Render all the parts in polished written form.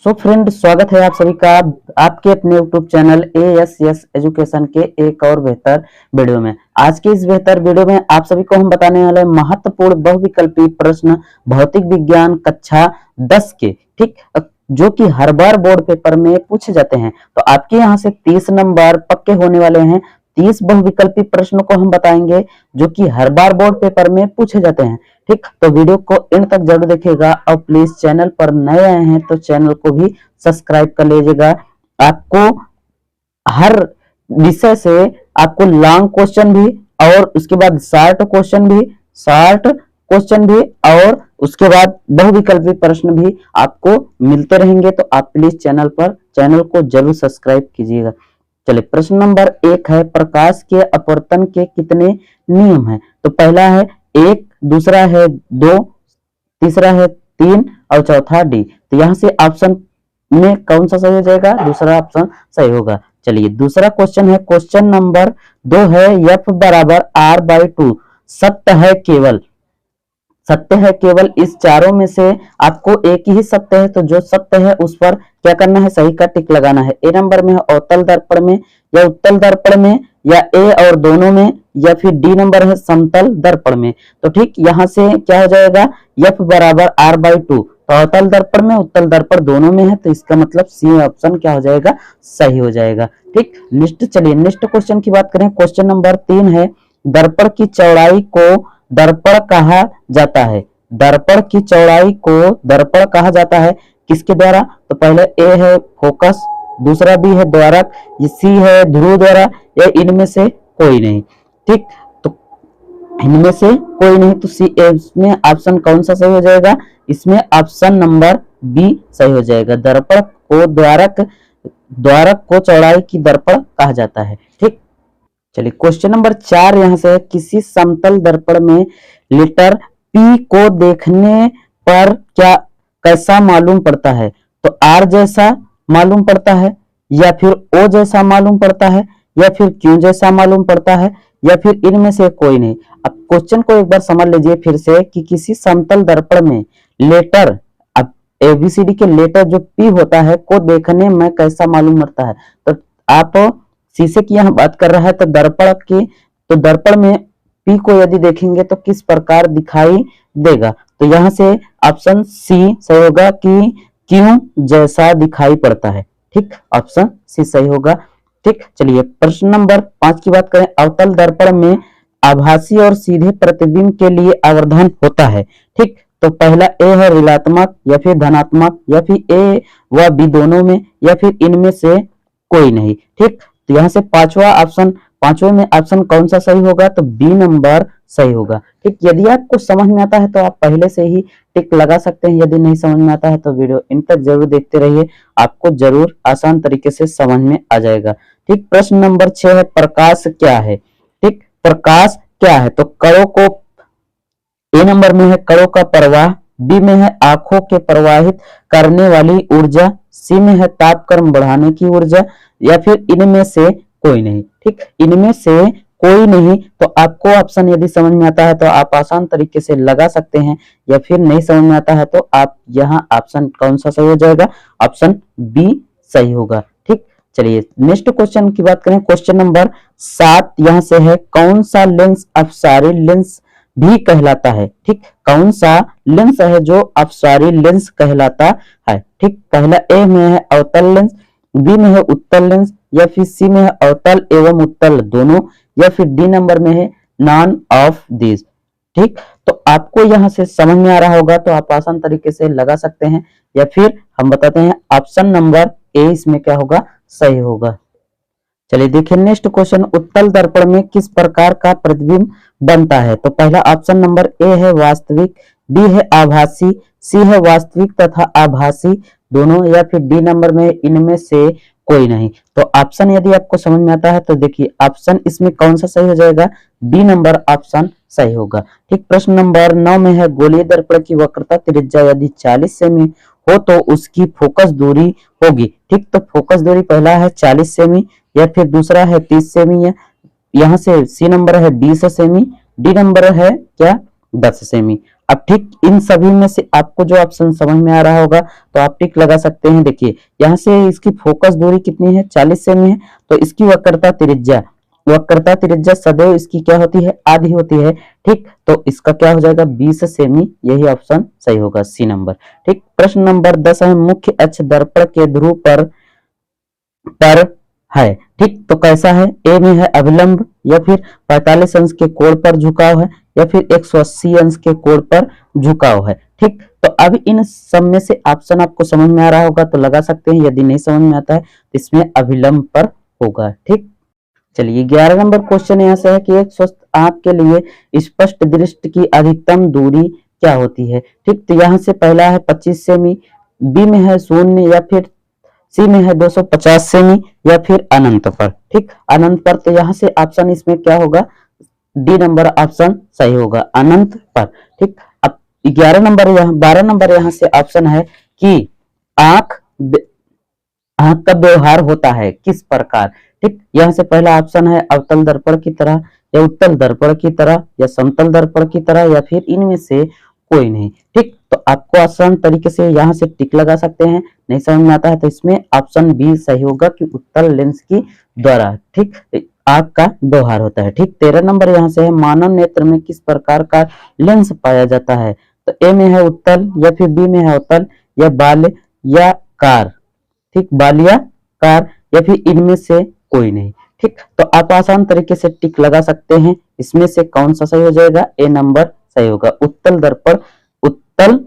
So friend, स्वागत है आप सभी का आपके अपने यूट्यूब चैनल एएसएस एजुकेशन के एक और बेहतर वीडियो में। आज के इस बेहतर वीडियो में आप सभी को हम बताने वाले हैं महत्वपूर्ण बहुविकल्पी प्रश्न भौतिक विज्ञान कक्षा 10 के, ठीक, जो कि हर बार बोर्ड पेपर में पूछे जाते हैं। तो आपके यहाँ से 30 नंबर पक्के होने वाले हैं। 30 बहुविकल्पी प्रश्नों को हम बताएंगे जो कि हर बार बोर्ड पेपर में पूछे जाते हैं। ठीक, तो वीडियो को एंड तक जरूर देखिएगा और प्लीज चैनल पर नए आए हैं तो चैनल को भी सब्सक्राइब कर लीजिएगा। आपको हर विषय से आपको लॉन्ग क्वेश्चन भी और उसके बाद शॉर्ट क्वेश्चन भी और उसके बाद बहुविकल्पी प्रश्न भी आपको मिलते रहेंगे। तो आप प्लीज चैनल को जरूर सब्सक्राइब कीजिएगा। चलिए, प्रश्न नंबर 1 है, प्रकाश के अपवर्तन के कितने नियम हैं? तो पहला है 1, दूसरा है 2, तीसरा है 3 और चौथा डी। तो यहाँ से ऑप्शन में कौन सा सही हो जाएगा? दूसरा ऑप्शन सही होगा। चलिए, दूसरा क्वेश्चन है, क्वेश्चन नंबर 2 है, F बराबर R/2 सत्य है केवल इस चारों में से आपको एक ही सत्य है। तो जो सत्य है उस पर क्या करना है? सही का टिक लगाना है। ए नंबर में है अवतल दर्पण में या उत्तल दर्पण में या ए और दोनों में, या फिर डी नंबर है समतल दर्पण में। तो ठीक, यहाँ से क्या हो जाएगा? F बराबर R/2। तो अवतल दर्पण में, उत्तल दर्पण दोनों में है, तो इसका मतलब सी ऑप्शन क्या हो जाएगा? सही हो जाएगा। ठीक, चलिए नेक्स्ट क्वेश्चन की बात करें। क्वेश्चन नंबर 3 है, दर्पण की चौड़ाई को दर्पण कहा जाता है। दर्पण की चौड़ाई को दर्पण कहा जाता है किसके द्वारा? तो पहले ए है फोकस, दूसरा बी है द्वारक, सी है ध्रुव द्वारा, या इनमें से कोई नहीं। ठीक, तो इनमें से कोई नहीं, तो सी इसमें ऑप्शन कौन सा सही हो जाएगा? इसमें ऑप्शन नंबर बी सही हो जाएगा। दर्पण को द्वारक को चौड़ाई की दर्पण कहा जाता है। ठीक, चलिए क्वेश्चन नंबर 4 यहाँ से है, किसी समतल दर्पण में लेटर P को देखने पर कैसा मालूम पड़ता है? तो R जैसा मालूम पड़ता है, या फिर O जैसा मालूम पड़ता है, या फिर Q जैसा मालूम पड़ता है, या फिर इनमें से कोई नहीं। अब क्वेश्चन को एक बार समझ लीजिए फिर से कि किसी समतल दर्पण में लेटर, अब ABCD के लेटर जो P होता है को देखने में कैसा मालूम पड़ता है। तो आप शीशे की यहाँ बात कर रहा है, तो दर्पण में P को यदि देखेंगे तो किस प्रकार दिखाई देगा? तो यहाँ से ऑप्शन सी सही होगा कि क्यों जैसा दिखाई पड़ता है। ठीक, ऑप्शन सी सही होगा। ठीक, चलिए प्रश्न नंबर 5 की बात करें। अवतल दर्पण में आभासी और सीधे प्रतिबिंब के लिए आवर्धन होता है। ठीक, तो पहला ए है ऋणात्मक, या फिर धनात्मक, या फिर ए व बी दोनों में, या फिर इनमें से कोई नहीं। ठीक, तो यहाँ से पांचवें में ऑप्शन कौन सा सही होगा? तो बी नंबर सही होगा। ठीक, यदि आपको समझ में आता है तो आप पहले से ही टिक लगा सकते हैं। यदि नहीं समझ में आता है तो वीडियो इन तक जरूर देखते रहिए, आपको जरूर आसान तरीके से समझ में आ जाएगा। ठीक, प्रश्न नंबर 6 है, प्रकाश क्या है? ठीक, प्रकाश क्या है? तो कणों को, ए नंबर में है कणों का प्रवाह, बी में है आंखों के प्रवाहित करने वाली ऊर्जा, सी में है तापक्रम बढ़ाने की ऊर्जा, या फिर इनमें से कोई नहीं। ठीक, इनमें से कोई नहीं, तो आपको ऑप्शन यदि समझ में आता है तो आप आसान तरीके से लगा सकते हैं, या फिर नहीं समझ में आता है तो आप यहाँ ऑप्शन कौन सा सही हो जाएगा? ऑप्शन बी सही होगा। ठीक, चलिए नेक्स्ट क्वेश्चन की बात करें। क्वेश्चन नंबर 7 यहाँ से है, कौन सा लेंस अपसारी लेंस भी कहलाता है? ठीक, कौन सा लेंस है जो अपसारी लेंस कहलाता है? ठीक, पहला ए में है अवतल लेंस, बी में है उत्तल लेंस, या फिर सी में है अवतल एवं उत्तल दोनों, या फिर डी नंबर में है नॉन ऑफ दिस। ठीक, तो आपको यहाँ से समझ में आ रहा होगा तो आप आसान तरीके से लगा सकते हैं, या फिर हम बताते हैं ऑप्शन नंबर ए इसमें क्या होगा? सही होगा। चलिए देखिए नेक्स्ट क्वेश्चन, उत्तल दर्पण में किस प्रकार का प्रतिबिंब बनता है? तो पहला ऑप्शन नंबर ए है वास्तविक, बी है आभासी, सी है वास्तविक तथा आभासी दोनों, या फिर डी नंबर में इनमें से कोई नहीं। तो ऑप्शन यदि आपको समझ में आता है तो देखिए ऑप्शन इसमें कौन सा सही हो जाएगा? बी नंबर ऑप्शन सही होगा। ठीक, प्रश्न नंबर 9 में है, गोलीय दर्पण की वक्रता त्रिज्या यदि 40 सेमी हो तो उसकी फोकस दूरी होगी। ठीक, तो फोकस दूरी पहला है 40 सेमी, या फिर दूसरा है 30 सेमी, है यहाँ से सी नंबर है 20 सेमी, डी नंबर है क्या? 10 सेमी। अब ठीक इन सभी में से आपको जो ऑप्शन समझ में आ रहा होगा तो आप टिक लगा सकते हैं। देखिए यहाँ से इसकी फोकस दूरी कितनी है, 40 सेमी है, तो इसकी वक्रता त्रिज्या सदैव इसकी क्या होती है, आधी होती है। ठीक, तो इसका क्या हो जाएगा, 20 सेमी, यही ऑप्शन सही होगा, सी नंबर। ठीक, प्रश्न नंबर 10 है, मुख्य अक्ष दर्पण के ध्रुव पर है। ठीक, तो कैसा है, ए में है अभिलंब, या फिर 45 अंश के कोण पर झुकाव है, या फिर 180 अंश के कोण पर झुकाव है। ठीक, तो अब इन सब में से ऑप्शन आपको समझ में आ रहा होगा तो लगा सकते हैं, यदि नहीं समझ में आता है तो इसमें अभिलंब पर होगा। ठीक, चलिए 11 नंबर क्वेश्चन यहाँ से है कि एक स्वस्थ आंख के लिए स्पष्ट दृष्टि की अधिकतम दूरी क्या होती है। ठीक, तो यहाँ से पहला है 25 सेमी, बी में है 0, या फिर सी में है 250 सेमी, या फिर अनंत पर। ठीक, अनंत पर, तो यहाँ से ऑप्शन इसमें क्या होगा, डी नंबर ऑप्शन सही होगा, अनंत पर। ठीक, अब 12 नंबर यहाँ से ऑप्शन है कि आंख आंख का व्यवहार होता है किस प्रकार। ठीक, यहाँ से पहला ऑप्शन है अवतल दर्पण की तरह, या उत्तल दर्पण की तरह, या समतल दर्पण की तरह, या फिर इनमें से कोई नहीं। ठीक, तो आपको आसान तरीके से यहाँ से टिक लगा सकते हैं। नहीं समझ में आता है तो इसमें ऑप्शन बी सही होगा कि उत्तल लेंस की द्वारा ठीक आंख का व्यवहार होता है। ठीक, 13 नंबर यहाँ से है, मानव नेत्र में किस प्रकार का लेंस पाया जाता है। तो ए में है उत्तल, या फिर बी में है अवतल, या बाल या कार। ठीक, बालिया कार, या फिर इनमें से कोई नहीं। ठीक, तो आप आसान तरीके से टिक लगा सकते हैं, इसमें से कौन सा सही हो जाएगा, ए नंबर सही होगा। उत्तल दर्पण उत्तल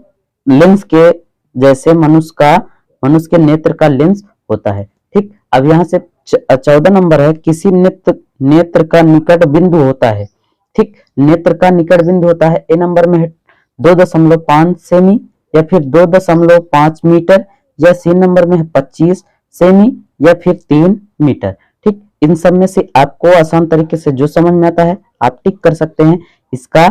लेंस के जैसे मनुष्य के नेत्र का लेंस होता है। ठीक, अब यहाँ से 14 नंबर है, किसी नेत्र का निकट बिंदु होता है। ठीक, नेत्र का निकट बिंदु होता है, ए नंबर में है 2.5 सेमी, या फिर 2.5 मीटर, या सी नंबर में है 25 सेमी, या फिर 3 मीटर। ठीक, इन सब में से आपको आसान तरीके से जो समझ में आता है आप टिक कर सकते हैं। इसका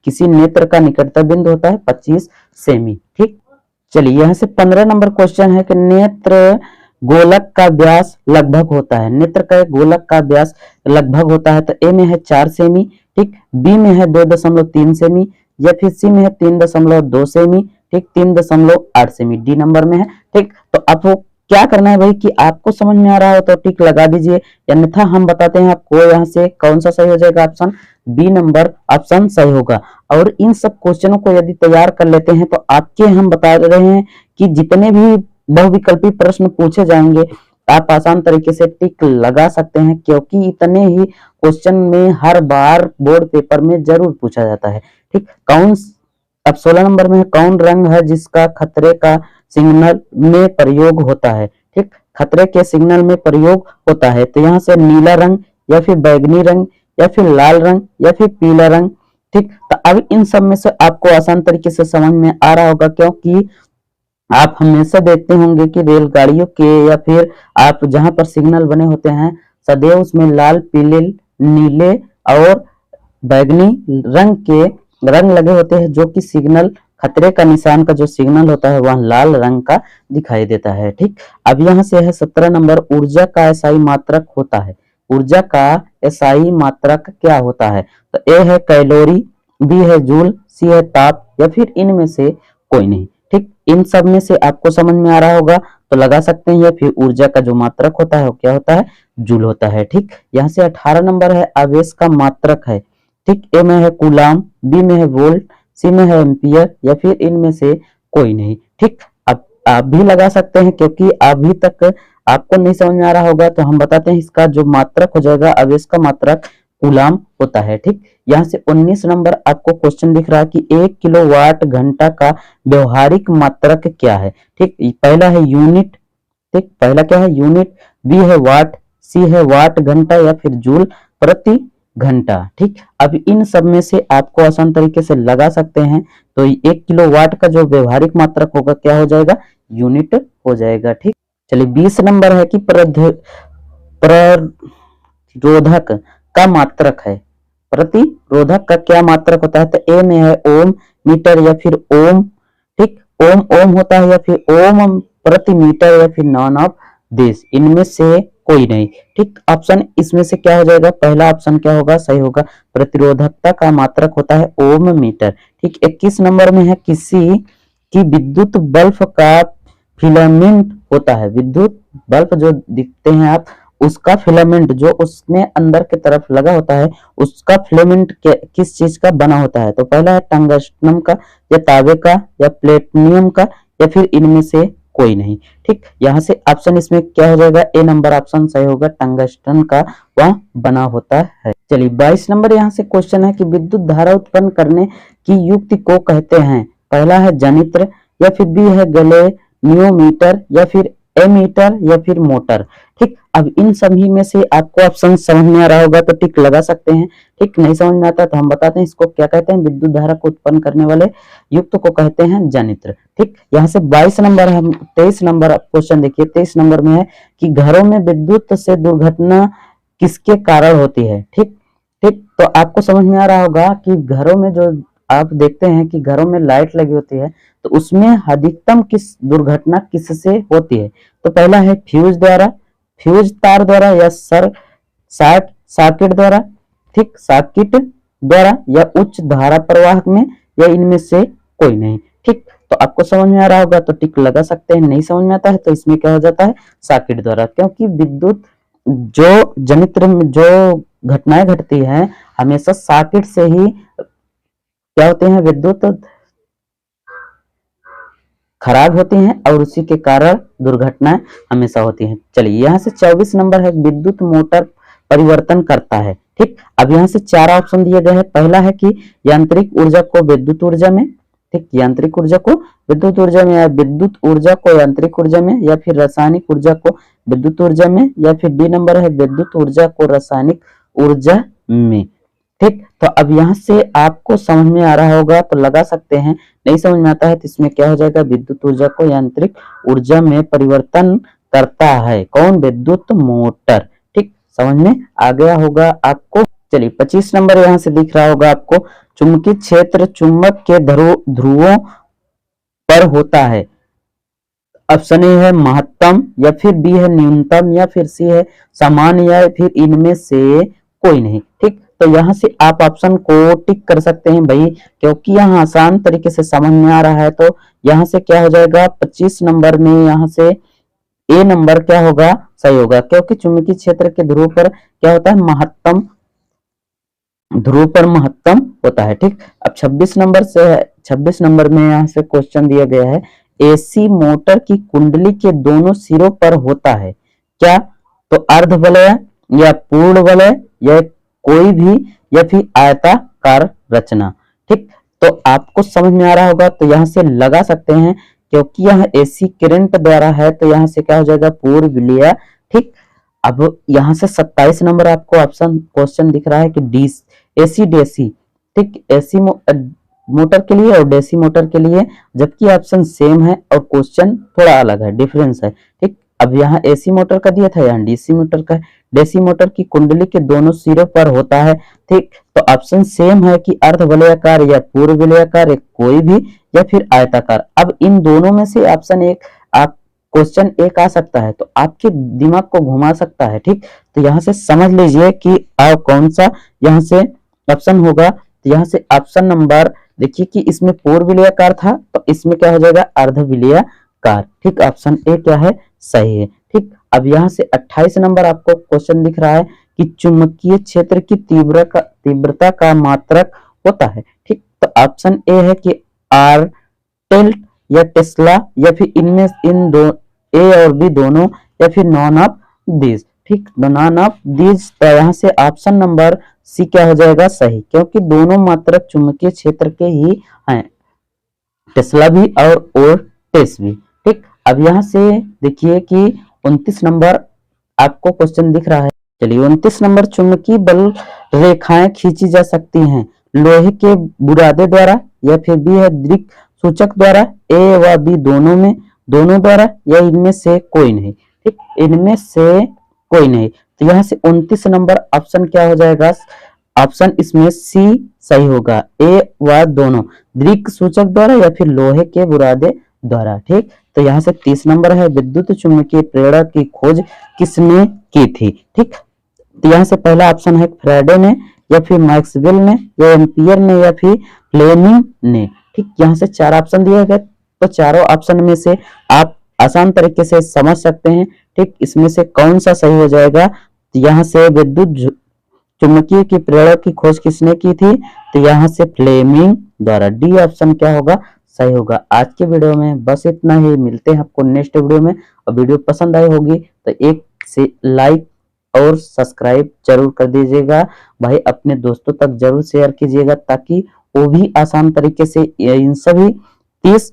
किसी नेत्र का निकटतम बिंदु होता है 25 सेमी। ठीक, चलिए यहाँ से 15 नंबर क्वेश्चन है कि नेत्र गोलक का व्यास लगभग होता है। नेत्र का गोलक का व्यास लगभग होता है, तो ए में है 4 सेमी, ठीक, बी में है 2.3 सेमी, या फिर सी में है 3.2 सेमी, ठीक, 3.8 सेमी, डी नंबर में है। ठीक, तो आपको क्या करना है भाई कि आपको समझ में आ रहा हो तो टिक लगा दीजिए, अन्यथा हम बताते हैं आपको यहाँ से कौन सा सही हो जाएगा, ऑप्शन बी नंबर ऑप्शन सही होगा। और इन सब क्वेश्चनों को यदि तैयार कर लेते हैं तो आपके हम बता रहे हैं कि जितने भी बहुविकल्पी प्रश्न पूछे जाएंगे आप आसान तरीके से टिक लगा सकते हैं, क्योंकि इतने ही क्वेश्चन में हर बार बोर्ड पेपर में जरूर पूछा जाता है। ठीक, अब 16 नंबर में कौन रंग है जिसका खतरे का सिग्नल में प्रयोग होता है। ठीक, खतरे के सिग्नल में प्रयोग होता है, तो यहाँ से नीला रंग, या फिर बैगनी रंग, या फिर लाल रंग, या फिर पीला रंग। ठीक, तो अब इन सब में से आपको आसान तरीके से समझ में आ रहा होगा, क्योंकि आप हमेशा देखते होंगे कि रेलगाड़ियों के या फिर आप जहां पर सिग्नल बने होते हैं सदैव उसमें लाल, पीले, नीले और बैगनी रंग के रंग लगे होते हैं, जो कि सिग्नल खतरे का निशान का जो सिग्नल होता है वह लाल रंग का दिखाई देता है। ठीक, अब यहाँ से है 17 नंबर, ऊर्जा का एसआई मात्रक होता है। ऊर्जा का एसआई मात्रक क्या होता है, तो ए है कैलोरी, बी है जूल, सी है ताप, या फिर इनमें से कोई नहीं। ठीक, इन सब में से आपको समझ में आ रहा होगा तो लगा सकते हैं, या फिर ऊर्जा का जो मात्रक होता है वो क्या होता है, जूल होता है। ठीक, यहाँ से 18 नंबर है, आवेश का मात्रक है। ठीक, ए में है कूलाम, बी में है वोल्ट, सी में है एम्पियर, या फिर इनमें से कोई नहीं। ठीक, अब आप भी लगा सकते हैं, क्योंकि अभी तक आपको नहीं समझ में आ रहा होगा तो हम बताते हैं, इसका जो मात्रक हो जाएगा आवेश का मात्रक कूलाम होता है। ठीक, यहाँ से 19 नंबर आपको क्वेश्चन दिख रहा है कि 1 किलोवाट घंटा का व्यवहारिक मात्रक क्या है। ठीक, पहला है यूनिट, ठीक, पहला क्या है यूनिट, बी है वाट, सी है वाट घंटा, या फिर जूल प्रति घंटा। ठीक, अब इन सब में से आपको आसान तरीके से लगा सकते हैं, तो 1 किलोवाट का जो व्यवहारिक मात्रक होगा क्या हो जाएगा, यूनिट हो जाएगा। ठीक, चलिए 20 नंबर है कि प्रतिरोधक का मात्रक है। प्रतिरोधक का क्या मात्रक होता है, तो ए में है ओम, मीटर, या फिर ओम। ठीक, ओम होता है, या फिर ओम प्रति मीटर, या फिर नॉन ऑफ दिस, इनमें से कोई नहीं। ठीक, ऑप्शन इसमें से क्या हो जाएगा, पहला ऑप्शन क्या होगा, सही होगा। प्रतिरोधकता का मात्रक होता है ओम मीटर। ठीक, 21 नंबर में है किसी की विद्युत बल्ब का फिलामेंट होता है। विद्युत बल्ब जो दिखते हैं आप, उसका फिलामेंट जो उसमें अंदर की तरफ लगा होता है, उसका फिलामेंट किस चीज का बना होता है। तो पहला है टंगस्टन का, या तांबे का, या प्लेटिनम का, या फिर इनमें से कोई नहीं। ठीक, यहाँ से ऑप्शन इसमें क्या हो जाएगा, ए नंबर ऑप्शन सही होगा, टंगस्टन का वह बना होता है। चलिए 22 नंबर यहाँ से क्वेश्चन है कि विद्युत धारा उत्पन्न करने की युक्ति को कहते हैं। पहला है जनित्र, या फिर बी है गैलेनियोमीटर, या फिर एमीटर, या फिर मोटर। ठीक, अब इन सभी में से आपको ऑप्शन समझ में आ रहा होगा तो टिक लगा सकते हैं। ठीक, नहीं समझ में आता तो हम बताते हैं इसको क्या कहते हैं। विद्युत धारा को उत्पन्न करने वाले युक्त को कहते हैं जनित्र। ठीक, यहाँ से 22 नंबर है। 23 नंबर क्वेश्चन देखिए, 23 नंबर में है कि घरों में विद्युत से दुर्घटना किसके कारण होती है। ठीक ठीक, तो आपको समझ में आ रहा होगा कि घरों में जो आप देखते हैं कि घरों में लाइट लगी होती है, तो उसमें अधिकतम किस दुर्घटना किससे होती है। तो पहला है फ्यूज द्वारा, फ्यूज तार द्वारा, या शॉर्ट सर्किट द्वारा। ठीक, सर्किट द्वारा, या उच्च धारा प्रवाह में, या इनमें से कोई नहीं। ठीक, तो आपको समझ में आ रहा होगा तो टिक लगा सकते हैं। नहीं समझ में आता है तो इसमें क्या हो जाता है, सर्किट द्वारा, क्योंकि विद्युत जो जनित्र में जो घटनाएं घटती हैं हमेशा सर्किट से ही क्या होते हैं, विद्युत खराब होती हैं और उसी के कारण दुर्घटनाएं हमेशा होती हैं। चलिए यहाँ से 24 नंबर है विद्युत मोटर परिवर्तन करता है। ठीक, अब यहाँ से 4 ऑप्शन दिए गए हैं। पहला है कि यांत्रिक ऊर्जा को विद्युत ऊर्जा में, ठीक, यांत्रिक ऊर्जा को विद्युत ऊर्जा में, या विद्युत ऊर्जा को यांत्रिक ऊर्जा में, या फिर रासायनिक ऊर्जा को विद्युत ऊर्जा में, या फिर डी नंबर है विद्युत ऊर्जा को रासायनिक ऊर्जा में। ठीक, तो अब यहाँ से आपको समझ में आ रहा होगा तो लगा सकते हैं। नहीं समझ में आता है तो इसमें क्या हो जाएगा, विद्युत ऊर्जा को यांत्रिक ऊर्जा में परिवर्तन करता है कौन, विद्युत मोटर। ठीक, समझ में आ गया होगा आपको। चलिए 25 नंबर यहाँ से दिख रहा होगा आपको, चुंबकीय क्षेत्र चुंबक के ध्रुवों पर होता है। ऑप्शन ए है महत्तम, या फिर बी है न्यूनतम, या फिर सी है सामान्य, या फिर इनमें से कोई नहीं। ठीक, तो यहाँ से आप ऑप्शन को टिक कर सकते हैं भाई, क्योंकि यहाँ आसान तरीके से समझ में आ रहा है। तो यहाँ से क्या हो जाएगा, 25 नंबर में यहाँ से ए नंबर क्या होगा, सही होगा, क्योंकि चुंबकीय क्षेत्र के ध्रुव पर क्या होता है, महत्तम, ध्रुव पर महत्तम होता है। ठीक, अब 26 नंबर से 26 नंबर में यहाँ से क्वेश्चन दिया गया है, एसी मोटर की कुंडली के दोनों सिरों पर होता है क्या, तो अर्ध वलय, या पूर्ण वलय, या कोई भी, या फिर आयताकार रचना। ठीक, तो आपको समझ में आ रहा होगा तो यहाँ से लगा सकते हैं, क्योंकि यह एसी करंट द्वारा है तो यहाँ से क्या हो जाएगा, पूर्ण विलय। ठीक, अब यहाँ से 27 नंबर आपको ऑप्शन क्वेश्चन दिख रहा है कि डी एसी डीसी। ठीक, एसी मोटर के लिए और डीसी मोटर के लिए, जबकि ऑप्शन सेम है और क्वेश्चन थोड़ा अलग है, डिफरेंस है। ठीक, अब यहाँ एसी मोटर का दिया था, यहाँ डीसी मोटर का। डीसी मोटर की कुंडली के दोनों सिरों पर होता है। ठीक, तो ऑप्शन सेम है कि अर्ध वलयाकार, या पूर्ण वलयाकार, कोई भी, या फिर आयताकार। अब इन दोनों में से ऑप्शन एक आप क्वेश्चन एक आ सकता है तो आपके दिमाग को घुमा सकता है। ठीक, तो यहाँ से समझ लीजिए कि कौन सा यहाँ से ऑप्शन होगा। तो यहाँ से ऑप्शन नंबर देखिए कि इसमें पूर्ण विलयाकार था तो इसमें क्या हो जाएगा, अर्ध विलयाकार। ठीक, ऑप्शन ए क्या है, सही है। ठीक, अब यहाँ से 28 नंबर आपको क्वेश्चन दिख रहा है कि चुंबकीय क्षेत्र की तीव्रता का मात्रक होता है। ठीक, तो ऑप्शन ए है कि आर टेल्ट, या टेस्ला, या फिर इनमें इन दो ए और बी दोनों, या फिर नॉन ऑफ दिस। ठीक, नॉन ऑफ दिस, तो यहाँ से ऑप्शन नंबर सी क्या हो जाएगा, सही, क्योंकि दोनों मात्रक चुंबकीय क्षेत्र के ही हैं, टेस्ला भी और ओर्टेस भी। ठीक, अब यहाँ से देखिए कि 29 नंबर आपको क्वेश्चन दिख रहा है। चलिए 29 नंबर, चुंबकीय बल रेखाएं खींची जा सकती हैं लोहे के बुरादे द्वारा, या फिर बी है दृक् सूचक द्वारा, ए व बी दोनों में, दोनों द्वारा, या इनमें से कोई नहीं। ठीक, इनमें से कोई नहीं। तो यहाँ से 29 नंबर ऑप्शन क्या हो जाएगा, ऑप्शन इसमें सी सही होगा, ए व दोनों, दृक् सूचक द्वारा या फिर लोहे के बुरादे द्वारा। ठीक, तो यहाँ से 30 नंबर है, विद्युत चुम्बकीय प्रेरण की खोज किसने की थी। ठीक, तो यहाँ से पहला ऑप्शन है फ्राडे ने, या फिर मैक्सवेल ने, या एम्पियर ने, या फिर फ्लेमिंग ने। ठीक, यहाँ से 4 ऑप्शन दिए गए, तो चारों ऑप्शन में से आप आसान तरीके से समझ सकते हैं। ठीक, इसमें से कौन सा सही हो जाएगा। तो यहाँ से विद्युत चुम्बकीय की प्रेरण की खोज किसने की थी, तो यहाँ से फ्लेमिंग द्वारा। डी ऑप्शन क्या होगा, सही होगा। आज के वीडियो में बस इतना ही, मिलते हैं आपको नेक्स्ट वीडियो में। और वीडियो पसंद आई होगी तो एक से लाइक और सब्सक्राइब जरूर कर दीजिएगा भाई, अपने दोस्तों तक जरूर शेयर कीजिएगा, ताकि वो भी आसान तरीके से इन सभी 30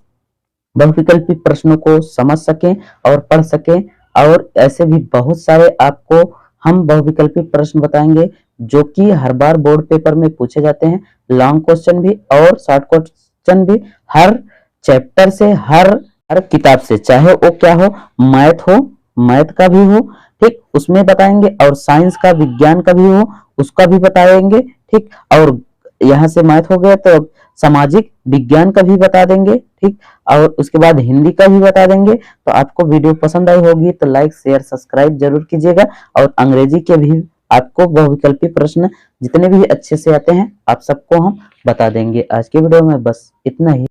बहुविकल्पी प्रश्नों को समझ सकें और पढ़ सकें। और ऐसे भी बहुत सारे आपको हम बहुविकल्पी प्रश्न बताएंगे जो कि हर बार बोर्ड पेपर में पूछे जाते हैं, लॉन्ग क्वेश्चन भी और शॉर्ट क्वेश्चन भी, हर चैप्टर से, हर किताब से, चाहे वो क्या हो, मैथ का भी हो, ठीक, उसमें बताएंगे, और साइंस का, विज्ञान का भी हो, उसका भी बताएंगे। ठीक, और यहाँ से मैथ हो गया तो सामाजिक विज्ञान का भी बता देंगे। ठीक, और उसके बाद हिंदी का भी बता देंगे। तो आपको वीडियो पसंद आई होगी तो लाइक शेयर सब्सक्राइब जरूर कीजिएगा। और अंग्रेजी के भी आपको बहुविकल्पी प्रश्न जितने भी अच्छे से आते हैं आप सबको हम बता देंगे। आज के वीडियो में बस इतना ही।